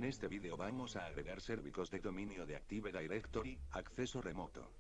este vídeo vamos a agregar servicios de dominio de Active Directory, acceso remoto.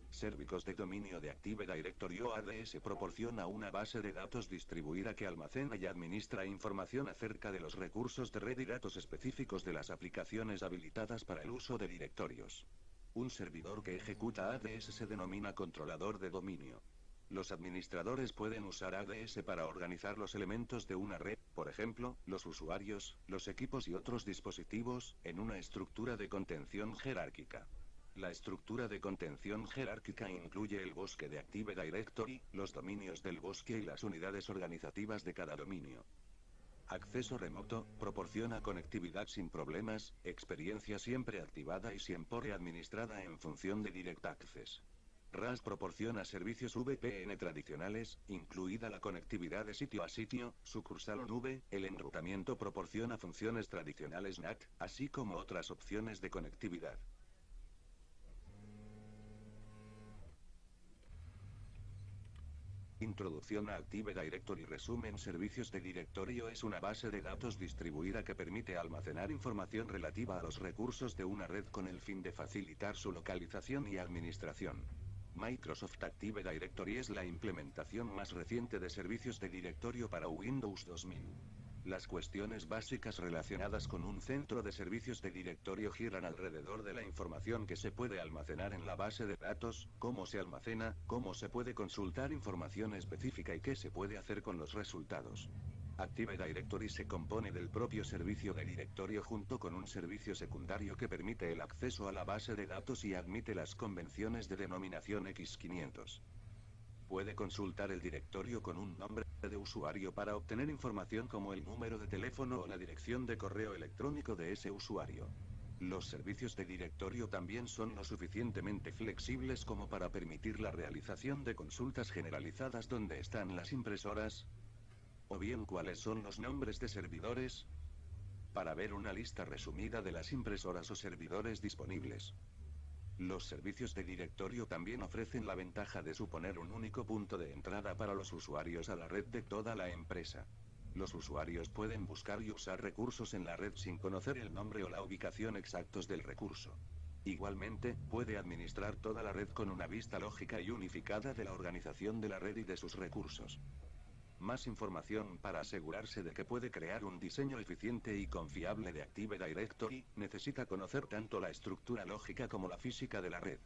Servicios de dominio de Active Directory o ADS proporciona una base de datos distribuida que almacena y administra información acerca de los recursos de red y datos específicos de las aplicaciones habilitadas para el uso de directorios. Un servidor que ejecuta ADS se denomina controlador de dominio. Los administradores pueden usar ADS para organizar los elementos de una red, por ejemplo, los usuarios, los equipos y otros dispositivos, en una estructura de contención jerárquica. La estructura de contención jerárquica incluye el bosque de Active Directory, los dominios del bosque y las unidades organizativas de cada dominio. Acceso remoto, proporciona conectividad sin problemas, experiencia siempre activada y siempre administrada en función de Direct Access. RAS proporciona servicios VPN tradicionales, incluida la conectividad de sitio a sitio, sucursal o nube, el enrutamiento proporciona funciones tradicionales NAT, así como otras opciones de conectividad. Introducción a Active Directory. Resumen: servicios de directorio es una base de datos distribuida que permite almacenar información relativa a los recursos de una red con el fin de facilitar su localización y administración. Microsoft Active Directory es la implementación más reciente de servicios de directorio para Windows 2000. Las cuestiones básicas relacionadas con un centro de servicios de directorio giran alrededor de la información que se puede almacenar en la base de datos, cómo se almacena, cómo se puede consultar información específica y qué se puede hacer con los resultados. Active Directory se compone del propio servicio de directorio junto con un servicio secundario que permite el acceso a la base de datos y admite las convenciones de denominación X500. Puede consultar el directorio con un nombre de usuario para obtener información como el número de teléfono o la dirección de correo electrónico de ese usuario. Los servicios de directorio también son lo suficientemente flexibles como para permitir la realización de consultas generalizadas donde están las impresoras, o bien cuáles son los nombres de servidores, para ver una lista resumida de las impresoras o servidores disponibles. Los servicios de directorio también ofrecen la ventaja de suponer un único punto de entrada para los usuarios a la red de toda la empresa. Los usuarios pueden buscar y usar recursos en la red sin conocer el nombre o la ubicación exactos del recurso. Igualmente, puede administrar toda la red con una vista lógica y unificada de la organización de la red y de sus recursos. Más información para asegurarse de que puede crear un diseño eficiente y confiable de Active Directory, necesita conocer tanto la estructura lógica como la física de la red.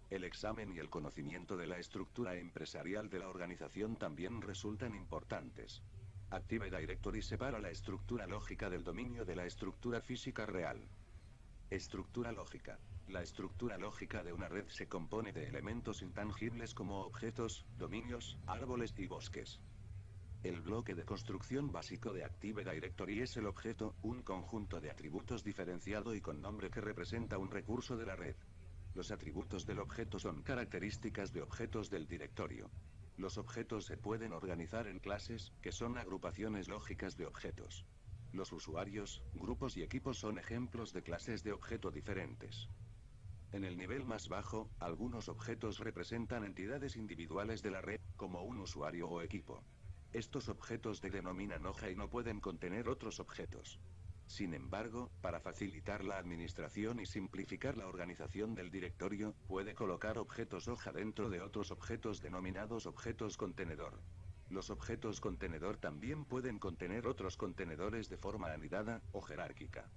El examen y el conocimiento de la estructura empresarial de la organización también resultan importantes. Active Directory separa la estructura lógica del dominio de la estructura física real. Estructura lógica. La estructura lógica de una red se compone de elementos intangibles como objetos, dominios, árboles y bosques. El bloque de construcción básico de Active Directory es el objeto, un conjunto de atributos diferenciado y con nombre que representa un recurso de la red. Los atributos del objeto son características de objetos del directorio. Los objetos se pueden organizar en clases, que son agrupaciones lógicas de objetos. Los usuarios, grupos y equipos son ejemplos de clases de objeto diferentes. En el nivel más bajo, algunos objetos representan entidades individuales de la red, como un usuario o equipo. Estos objetos se denominan hoja y no pueden contener otros objetos. Sin embargo, para facilitar la administración y simplificar la organización del directorio, puede colocar objetos hoja dentro de otros objetos denominados objetos contenedor. Los objetos contenedor también pueden contener otros contenedores de forma anidada, o jerárquica.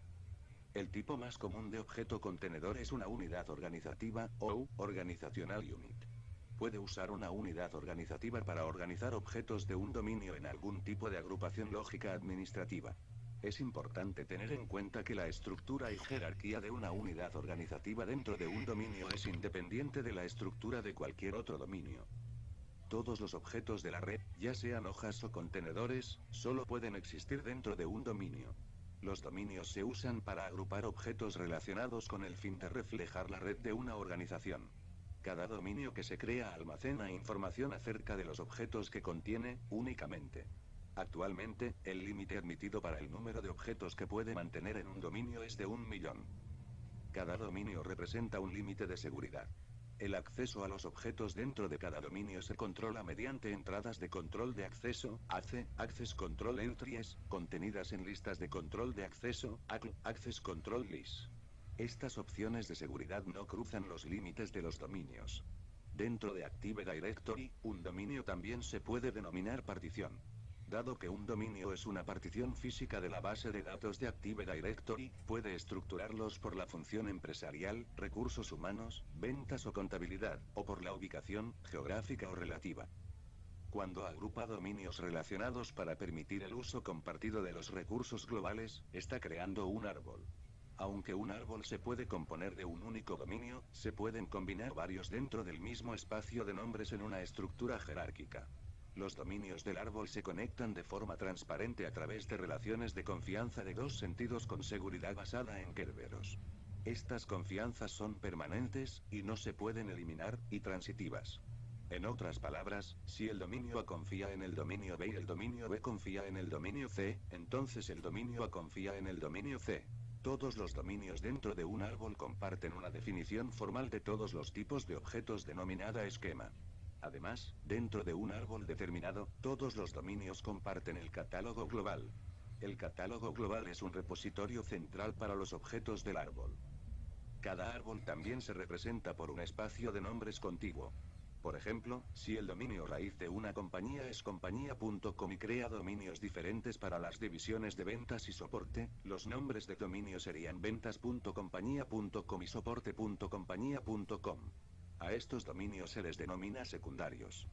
El tipo más común de objeto contenedor es una unidad organizativa, o Organizational Unit. Puede usar una unidad organizativa para organizar objetos de un dominio en algún tipo de agrupación lógica administrativa. Es importante tener en cuenta que la estructura y jerarquía de una unidad organizativa dentro de un dominio es independiente de la estructura de cualquier otro dominio. Todos los objetos de la red, ya sean hojas o contenedores, solo pueden existir dentro de un dominio. Los dominios se usan para agrupar objetos relacionados con el fin de reflejar la red de una organización. Cada dominio que se crea almacena información acerca de los objetos que contiene, únicamente. Actualmente, el límite admitido para el número de objetos que puede mantener en un dominio es de 1.000.000. Cada dominio representa un límite de seguridad. El acceso a los objetos dentro de cada dominio se controla mediante entradas de control de acceso, AC, Access Control Entries, contenidas en listas de control de acceso, ACL, Access Control List. Estas opciones de seguridad no cruzan los límites de los dominios. Dentro de Active Directory, un dominio también se puede denominar partición. Dado que un dominio es una partición física de la base de datos de Active Directory, puede estructurarlos por la función empresarial, recursos humanos, ventas o contabilidad, o por la ubicación, geográfica o relativa. Cuando agrupa dominios relacionados para permitir el uso compartido de los recursos globales, está creando un árbol. Aunque un árbol se puede componer de un único dominio, se pueden combinar varios dentro del mismo espacio de nombres en una estructura jerárquica. Los dominios del árbol se conectan de forma transparente a través de relaciones de confianza de dos sentidos con seguridad basada en Kerberos. Estas confianzas son permanentes, y no se pueden eliminar, y transitivas. En otras palabras, si el dominio A confía en el dominio B y el dominio B confía en el dominio C, entonces el dominio A confía en el dominio C. Todos los dominios dentro de un árbol comparten una definición formal de todos los tipos de objetos denominada esquema. Además, dentro de un árbol determinado, todos los dominios comparten el catálogo global. El catálogo global es un repositorio central para los objetos del árbol. Cada árbol también se representa por un espacio de nombres contiguo. Por ejemplo, si el dominio raíz de una compañía es compañía.com y crea dominios diferentes para las divisiones de ventas y soporte, los nombres de dominio serían ventas.compañía.com y soporte.compañía.com. A estos dominios se les denomina secundarios.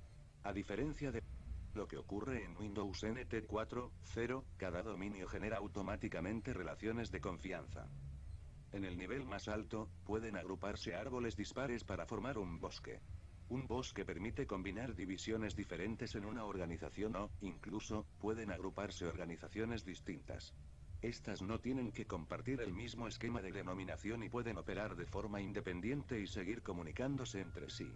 A diferencia de lo que ocurre en Windows NT 4.0, cada dominio genera automáticamente relaciones de confianza. En el nivel más alto, pueden agruparse árboles dispares para formar un bosque. Un bosque permite combinar divisiones diferentes en una organización o, incluso, pueden agruparse organizaciones distintas. Estas no tienen que compartir el mismo esquema de denominación y pueden operar de forma independiente y seguir comunicándose entre sí.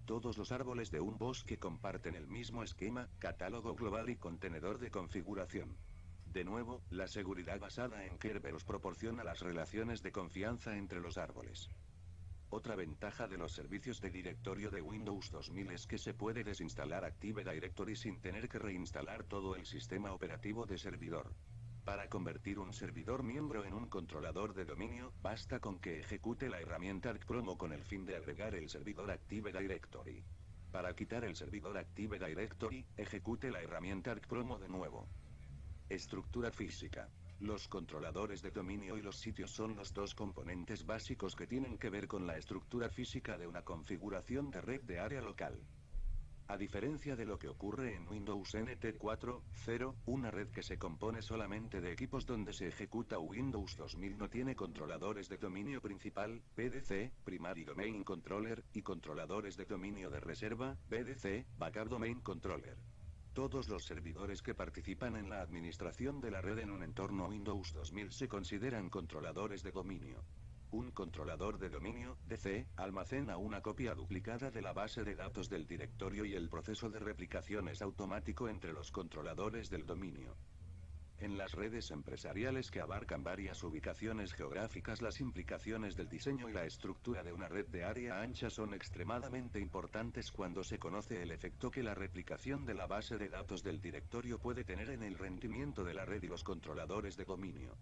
Todos los árboles de un bosque comparten el mismo esquema, catálogo global y contenedor de configuración. De nuevo, la seguridad basada en Kerberos proporciona las relaciones de confianza entre los árboles. Otra ventaja de los servicios de directorio de Windows 2000 es que se puede desinstalar Active Directory sin tener que reinstalar todo el sistema operativo de servidor. Para convertir un servidor miembro en un controlador de dominio, basta con que ejecute la herramienta ArcPromo con el fin de agregar el servidor Active Directory. Para quitar el servidor Active Directory, ejecute la herramienta ArcPromo de nuevo. Estructura física. Los controladores de dominio y los sitios son los dos componentes básicos que tienen que ver con la estructura física de una configuración de red de área local. A diferencia de lo que ocurre en Windows NT 4.0, una red que se compone solamente de equipos donde se ejecuta Windows 2000 no tiene controladores de dominio principal, PDC, Primary Domain Controller, y controladores de dominio de reserva, BDC, Backup Domain Controller. Todos los servidores que participan en la administración de la red en un entorno Windows 2000 se consideran controladores de dominio. Un controlador de dominio, DC, almacena una copia duplicada de la base de datos del directorio y el proceso de replicación es automático entre los controladores del dominio. En las redes empresariales que abarcan varias ubicaciones geográficas, las implicaciones del diseño y la estructura de una red de área ancha son extremadamente importantes cuando se conoce el efecto que la replicación de la base de datos del directorio puede tener en el rendimiento de la red y los controladores de dominio.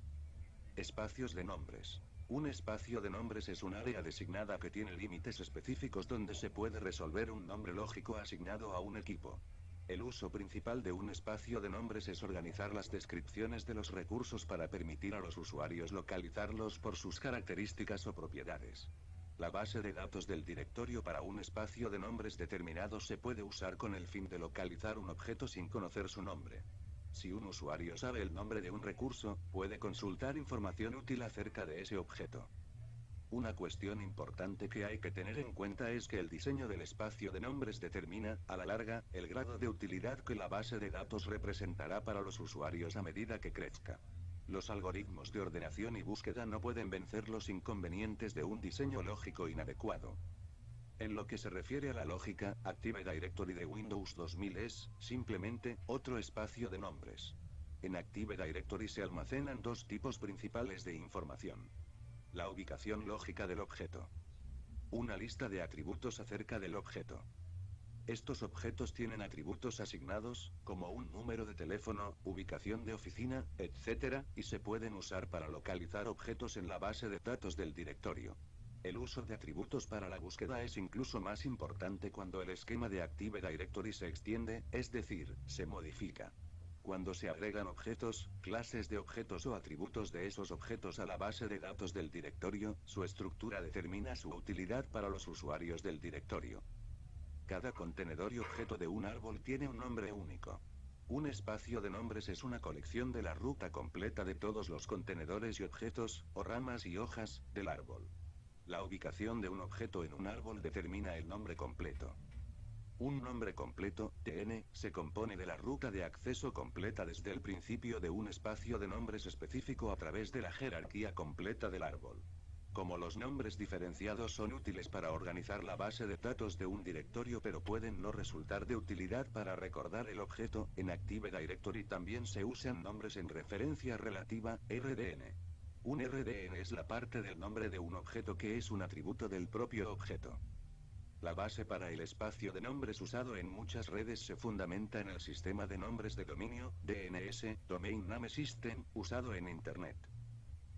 Espacios de nombres. Un espacio de nombres es un área designada que tiene límites específicos donde se puede resolver un nombre lógico asignado a un equipo. El uso principal de un espacio de nombres es organizar las descripciones de los recursos para permitir a los usuarios localizarlos por sus características o propiedades. La base de datos del directorio para un espacio de nombres determinado se puede usar con el fin de localizar un objeto sin conocer su nombre. Si un usuario sabe el nombre de un recurso, puede consultar información útil acerca de ese objeto. Una cuestión importante que hay que tener en cuenta es que el diseño del espacio de nombres determina, a la larga, el grado de utilidad que la base de datos representará para los usuarios a medida que crezca. Los algoritmos de ordenación y búsqueda no pueden vencer los inconvenientes de un diseño lógico inadecuado. En lo que se refiere a la lógica, Active Directory de Windows 2000 es, simplemente, otro espacio de nombres. En Active Directory se almacenan dos tipos principales de información. La ubicación lógica del objeto. Una lista de atributos acerca del objeto. Estos objetos tienen atributos asignados, como un número de teléfono, ubicación de oficina, etc., y se pueden usar para localizar objetos en la base de datos del directorio. El uso de atributos para la búsqueda es incluso más importante cuando el esquema de Active Directory se extiende, es decir, se modifica. Cuando se agregan objetos, clases de objetos o atributos de esos objetos a la base de datos del directorio, su estructura determina su utilidad para los usuarios del directorio. Cada contenedor y objeto de un árbol tiene un nombre único. Un espacio de nombres es una colección de la ruta completa de todos los contenedores y objetos, o ramas y hojas, del árbol. La ubicación de un objeto en un árbol determina el nombre completo. Un nombre completo, TN, se compone de la ruta de acceso completa desde el principio de un espacio de nombres específico a través de la jerarquía completa del árbol. Como los nombres diferenciados son útiles para organizar la base de datos de un directorio pero pueden no resultar de utilidad para recordar el objeto, en Active Directory también se usan nombres en referencia relativa, RDN. Un RDN es la parte del nombre de un objeto que es un atributo del propio objeto. La base para el espacio de nombres usado en muchas redes se fundamenta en el sistema de nombres de dominio, DNS, Domain Name System, usado en Internet.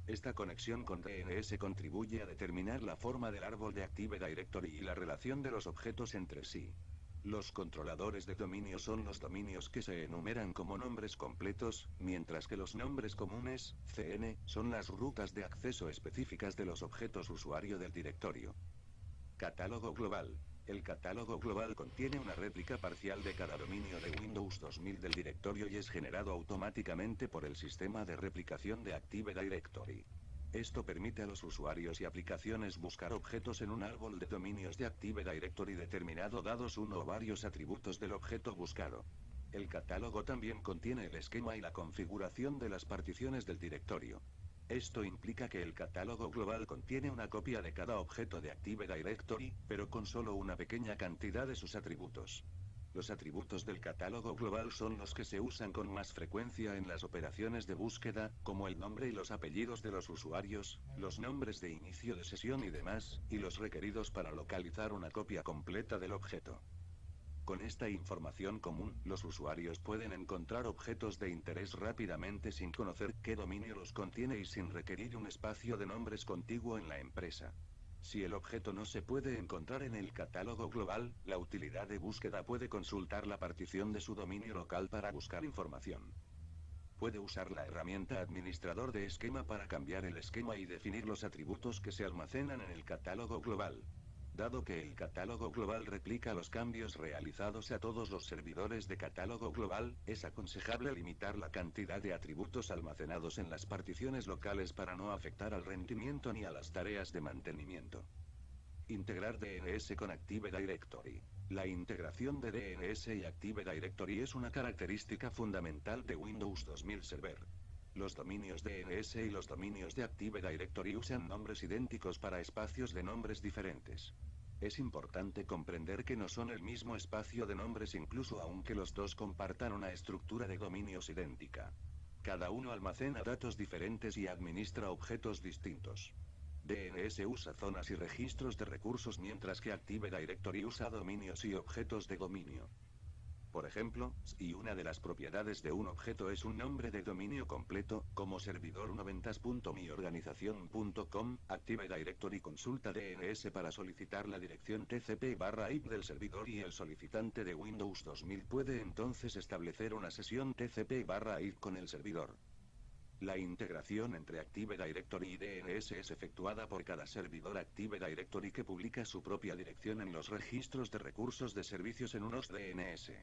Esta conexión con DNS contribuye a determinar la forma del árbol de Active Directory y la relación de los objetos entre sí. Los controladores de dominio son los dominios que se enumeran como nombres completos, mientras que los nombres comunes, CN, son las rutas de acceso específicas de los objetos usuario del directorio. Catálogo global. El catálogo global contiene una réplica parcial de cada dominio de Windows 2000 del directorio y es generado automáticamente por el sistema de replicación de Active Directory. Esto permite a los usuarios y aplicaciones buscar objetos en un árbol de dominios de Active Directory determinado dados uno o varios atributos del objeto buscado. El catálogo también contiene el esquema y la configuración de las particiones del directorio. Esto implica que el catálogo global contiene una copia de cada objeto de Active Directory, pero con solo una pequeña cantidad de sus atributos. Los atributos del catálogo global son los que se usan con más frecuencia en las operaciones de búsqueda, como el nombre y los apellidos de los usuarios, los nombres de inicio de sesión y demás, y los requeridos para localizar una copia completa del objeto. Con esta información común, los usuarios pueden encontrar objetos de interés rápidamente sin conocer qué dominio los contiene y sin requerir un espacio de nombres contiguo en la empresa. Si el objeto no se puede encontrar en el catálogo global, la utilidad de búsqueda puede consultar la partición de su dominio local para buscar información. Puede usar la herramienta administrador de esquema para cambiar el esquema y definir los atributos que se almacenan en el catálogo global. Dado que el catálogo global replica los cambios realizados a todos los servidores de catálogo global, es aconsejable limitar la cantidad de atributos almacenados en las particiones locales para no afectar al rendimiento ni a las tareas de mantenimiento. Integrar DNS con Active Directory. La integración de DNS y Active Directory es una característica fundamental de Windows 2000 Server. Los dominios DNS y los dominios de Active Directory usan nombres idénticos para espacios de nombres diferentes. Es importante comprender que no son el mismo espacio de nombres incluso aunque los dos compartan una estructura de dominios idéntica. Cada uno almacena datos diferentes y administra objetos distintos. DNS usa zonas y registros de recursos mientras que Active Directory usa dominios y objetos de dominio. Por ejemplo, si una de las propiedades de un objeto es un nombre de dominio completo, como servidor90.miorganización.com, Active Directory consulta DNS para solicitar la dirección TCP/IP del servidor y el solicitante de Windows 2000 puede entonces establecer una sesión TCP/IP con el servidor. La integración entre Active Directory y DNS es efectuada por cada servidor Active Directory que publica su propia dirección en los registros de recursos de servicios en unos DNS.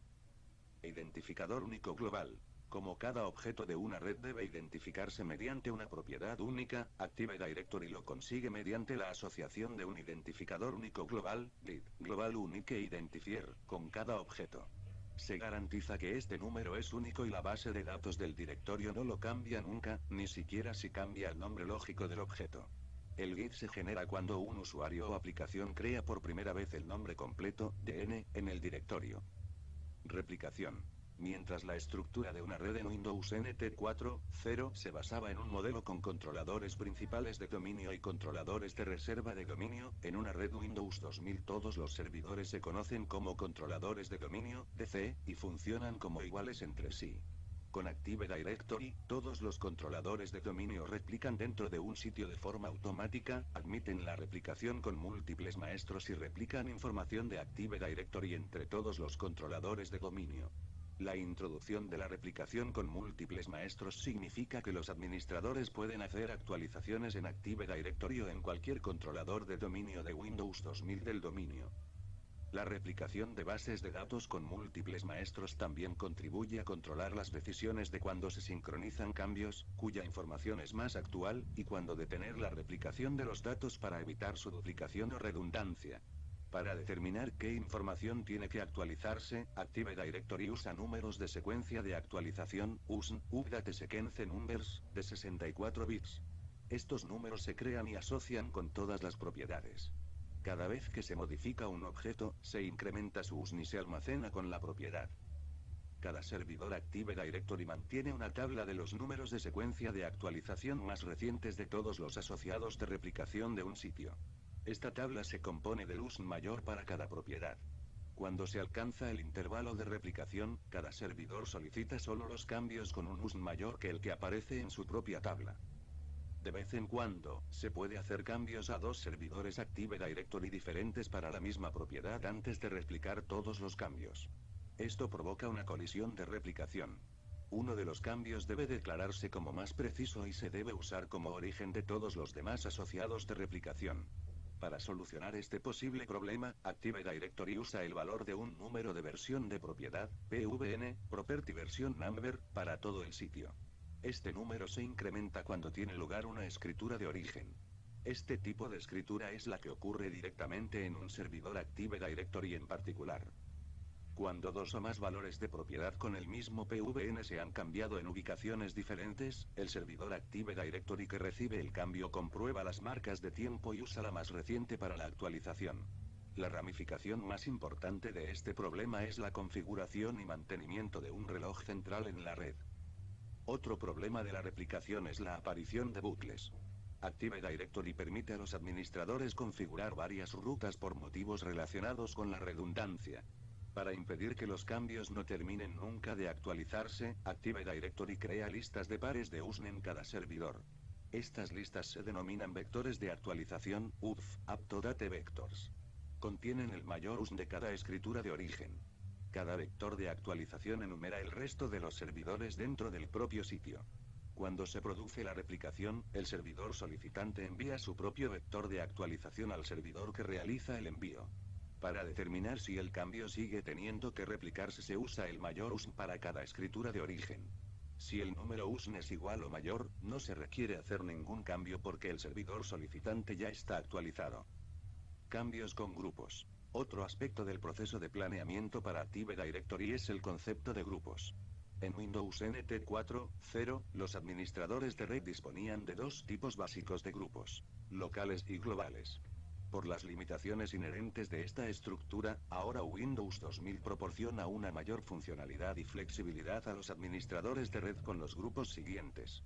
Identificador único global. Como cada objeto de una red debe identificarse mediante una propiedad única, Active Directory lo consigue mediante la asociación de un identificador único global, GLID, Global Unique Identifier, con cada objeto. Se garantiza que este número es único y la base de datos del directorio no lo cambia nunca, ni siquiera si cambia el nombre lógico del objeto. El GID se genera cuando un usuario o aplicación crea por primera vez el nombre completo, DN, en el directorio. Replicación. Mientras la estructura de una red en Windows NT 4.0 se basaba en un modelo con controladores principales de dominio y controladores de reserva de dominio, en una red Windows 2000 todos los servidores se conocen como controladores de dominio, DC, y funcionan como iguales entre sí. Con Active Directory, todos los controladores de dominio replican dentro de un sitio de forma automática, admiten la replicación con múltiples maestros y replican información de Active Directory entre todos los controladores de dominio. La introducción de la replicación con múltiples maestros significa que los administradores pueden hacer actualizaciones en Active Directory o en cualquier controlador de dominio de Windows 2000 del dominio. La replicación de bases de datos con múltiples maestros también contribuye a controlar las decisiones de cuándo se sincronizan cambios, cuya información es más actual, y cuándo detener la replicación de los datos para evitar su duplicación o redundancia. Para determinar qué información tiene que actualizarse, Active Directory usa números de secuencia de actualización, USN, Update Sequence Numbers, de 64 bits. Estos números se crean y asocian con todas las propiedades. Cada vez que se modifica un objeto, se incrementa su USN y se almacena con la propiedad. Cada servidor Active Directory mantiene una tabla de los números de secuencia de actualización más recientes de todos los asociados de replicación de un sitio. Esta tabla se compone del USN mayor para cada propiedad. Cuando se alcanza el intervalo de replicación, cada servidor solicita solo los cambios con un USN mayor que el que aparece en su propia tabla. De vez en cuando, se puede hacer cambios a dos servidores Active Directory diferentes para la misma propiedad antes de replicar todos los cambios. Esto provoca una colisión de replicación. Uno de los cambios debe declararse como más preciso y se debe usar como origen de todos los demás asociados de replicación. Para solucionar este posible problema, Active Directory usa el valor de un número de versión de propiedad, PVN, Property Version Number, para todo el sitio. Este número se incrementa cuando tiene lugar una escritura de origen. Este tipo de escritura es la que ocurre directamente en un servidor Active Directory en particular. Cuando dos o más valores de propiedad con el mismo PVN se han cambiado en ubicaciones diferentes, el servidor Active Directory que recibe el cambio comprueba las marcas de tiempo y usa la más reciente para la actualización. La ramificación más importante de este problema es la configuración y mantenimiento de un reloj central en la red. Otro problema de la replicación es la aparición de bucles. Active Directory permite a los administradores configurar varias rutas por motivos relacionados con la redundancia. Para impedir que los cambios no terminen nunca de actualizarse, Active Directory crea listas de pares de USN en cada servidor. Estas listas se denominan vectores de actualización, UDF, Update Vectors. Contienen el mayor USN de cada escritura de origen. Cada vector de actualización enumera el resto de los servidores dentro del propio sitio. Cuando se produce la replicación, el servidor solicitante envía su propio vector de actualización al servidor que realiza el envío. Para determinar si el cambio sigue teniendo que replicarse se usa el mayor USN para cada escritura de origen. Si el número USN es igual o mayor, no se requiere hacer ningún cambio porque el servidor solicitante ya está actualizado. Cambios con grupos. Otro aspecto del proceso de planeamiento para Active Directory es el concepto de grupos. En Windows NT 4.0, los administradores de red disponían de dos tipos básicos de grupos: locales y globales. Por las limitaciones inherentes de esta estructura, ahora Windows 2000 proporciona una mayor funcionalidad y flexibilidad a los administradores de red con los grupos siguientes.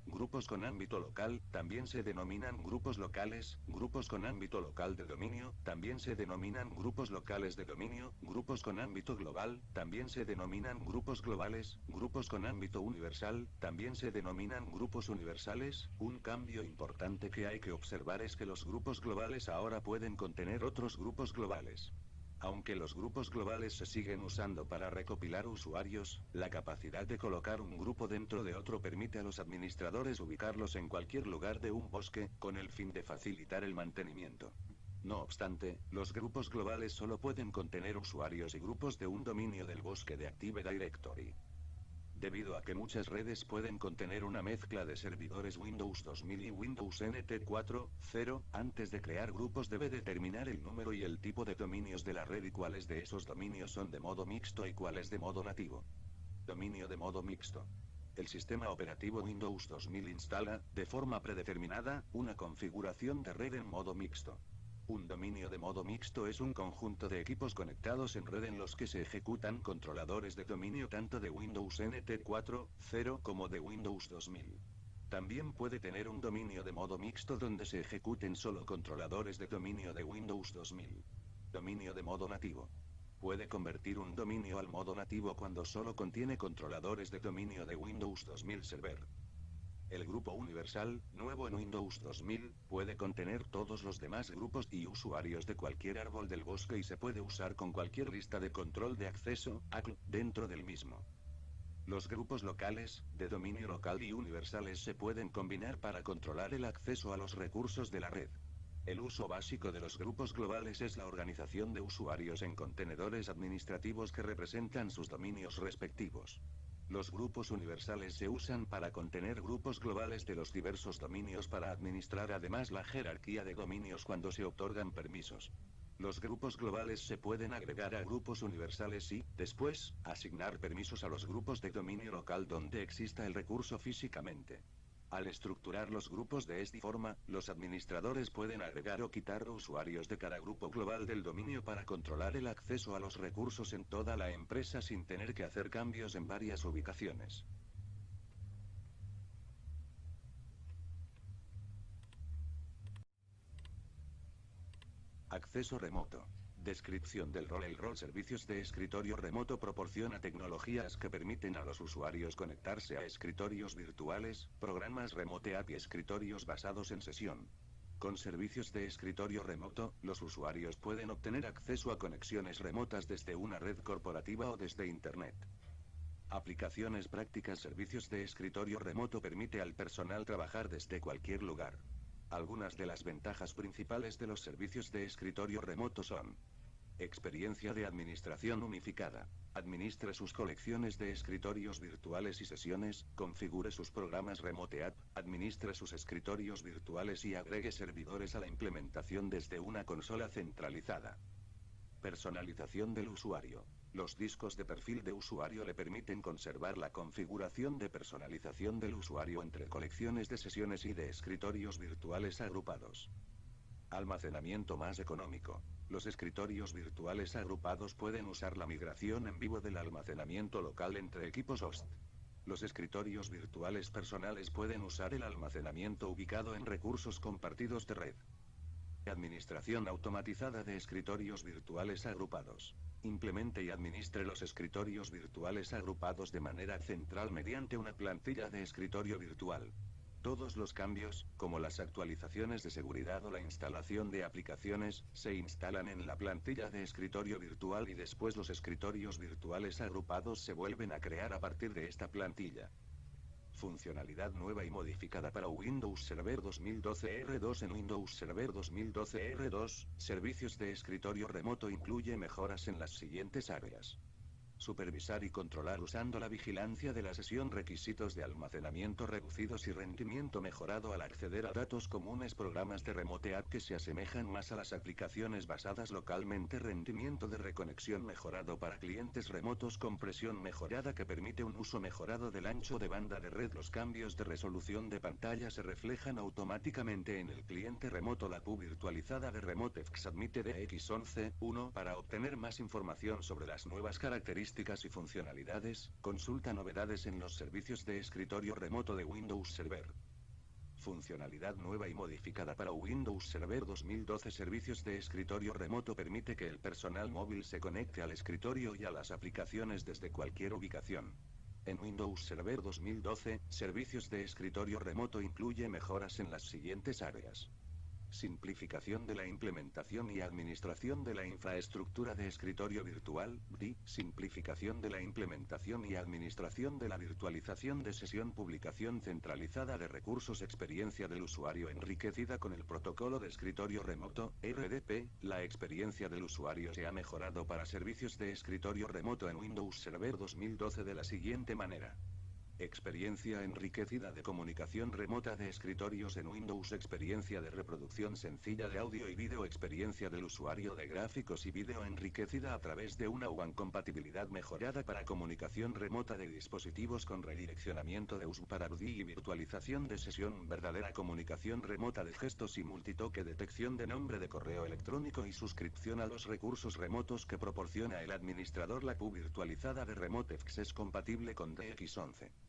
Grupos con ámbito local, también se denominan grupos locales, grupos con ámbito local de dominio, también se denominan grupos locales de dominio, grupos con ámbito global, también se denominan grupos globales, grupos con ámbito universal, también se denominan grupos universales. Un cambio importante que hay que observar es que los grupos globales ahora pueden contener otros grupos globales. Aunque los grupos globales se siguen usando para recopilar usuarios, la capacidad de colocar un grupo dentro de otro permite a los administradores ubicarlos en cualquier lugar de un bosque, con el fin de facilitar el mantenimiento. No obstante, los grupos globales solo pueden contener usuarios y grupos de un dominio del bosque de Active Directory. Debido a que muchas redes pueden contener una mezcla de servidores Windows 2000 y Windows NT 4.0, antes de crear grupos debe determinar el número y el tipo de dominios de la red y cuáles de esos dominios son de modo mixto y cuáles de modo nativo. Dominio de modo mixto. El sistema operativo Windows 2000 instala, de forma predeterminada, una configuración de red en modo mixto. Un dominio de modo mixto es un conjunto de equipos conectados en red en los que se ejecutan controladores de dominio tanto de Windows NT 4.0 como de Windows 2000. También puede tener un dominio de modo mixto donde se ejecuten solo controladores de dominio de Windows 2000. Dominio de modo nativo. Puede convertir un dominio al modo nativo cuando solo contiene controladores de dominio de Windows 2000 Server. El grupo universal, nuevo en Windows 2000, puede contener todos los demás grupos y usuarios de cualquier árbol del bosque y se puede usar con cualquier lista de control de acceso, ACL, dentro del mismo. Los grupos locales, de dominio local y universales se pueden combinar para controlar el acceso a los recursos de la red. El uso básico de los grupos globales es la organización de usuarios en contenedores administrativos que representan sus dominios respectivos. Los grupos universales se usan para contener grupos globales de los diversos dominios para administrar además la jerarquía de dominios cuando se otorgan permisos. Los grupos globales se pueden agregar a grupos universales y, después, asignar permisos a los grupos de dominio local donde exista el recurso físicamente. Al estructurar los grupos de esta forma, los administradores pueden agregar o quitar usuarios de cada grupo global del dominio para controlar el acceso a los recursos en toda la empresa sin tener que hacer cambios en varias ubicaciones. Acceso remoto. Descripción del rol. El rol servicios de escritorio remoto proporciona tecnologías que permiten a los usuarios conectarse a escritorios virtuales, programas Remote App y escritorios basados en sesión. Con servicios de escritorio remoto, los usuarios pueden obtener acceso a conexiones remotas desde una red corporativa o desde Internet. Aplicaciones prácticas. Servicios de escritorio remoto permite al personal trabajar desde cualquier lugar. Algunas de las ventajas principales de los servicios de escritorio remoto son: experiencia de administración unificada. Administre sus colecciones de escritorios virtuales y sesiones, configure sus programas Remote App, administre sus escritorios virtuales y agregue servidores a la implementación desde una consola centralizada. Personalización del usuario. Los discos de perfil de usuario le permiten conservar la configuración de personalización del usuario entre colecciones de sesiones y de escritorios virtuales agrupados. Almacenamiento más económico. Los escritorios virtuales agrupados pueden usar la migración en vivo del almacenamiento local entre equipos host. Los escritorios virtuales personales pueden usar el almacenamiento ubicado en recursos compartidos de red. Administración automatizada de escritorios virtuales agrupados. Implemente y administre los escritorios virtuales agrupados de manera central mediante una plantilla de escritorio virtual. Todos los cambios, como las actualizaciones de seguridad o la instalación de aplicaciones, se instalan en la plantilla de escritorio virtual y después los escritorios virtuales agrupados se vuelven a crear a partir de esta plantilla. Funcionalidad nueva y modificada para Windows Server 2012 R2. En Windows Server 2012 R2, servicios de escritorio remoto incluye mejoras en las siguientes áreas. Supervisar y controlar usando la vigilancia de la sesión, requisitos de almacenamiento reducidos y rendimiento mejorado al acceder a datos comunes, programas de Remote App que se asemejan más a las aplicaciones basadas localmente, rendimiento de reconexión mejorado para clientes remotos, compresión mejorada que permite un uso mejorado del ancho de banda de red. Los cambios de resolución de pantalla se reflejan automáticamente en el cliente remoto. La PU virtualizada de RemoteX admite DX11.1. Para obtener más información sobre las nuevas características y funcionalidades, consulta novedades en los servicios de escritorio remoto de Windows Server. Funcionalidad nueva y modificada para Windows Server 2012. Servicios de escritorio remoto permite que el personal móvil se conecte al escritorio y a las aplicaciones desde cualquier ubicación. En Windows Server 2012, servicios de escritorio remoto incluye mejoras en las siguientes áreas. Simplificación de la implementación y administración de la infraestructura de escritorio virtual, BDI, simplificación de la implementación y administración de la virtualización de sesión, publicación centralizada de recursos, experiencia del usuario enriquecida con el protocolo de escritorio remoto, RDP. La experiencia del usuario se ha mejorado para servicios de escritorio remoto en Windows Server 2012 de la siguiente manera. Experiencia enriquecida de comunicación remota de escritorios en Windows. Experiencia de reproducción sencilla de audio y vídeo. Experiencia del usuario de gráficos y vídeo enriquecida a través de una WAN. Compatibilidad mejorada para comunicación remota de dispositivos con redireccionamiento de uso para UDI y virtualización de sesión. Verdadera comunicación remota de gestos y multitoque. Detección de nombre de correo electrónico y suscripción a los recursos remotos que proporciona el administrador. La PU virtualizada de RemoteX es compatible con DX11.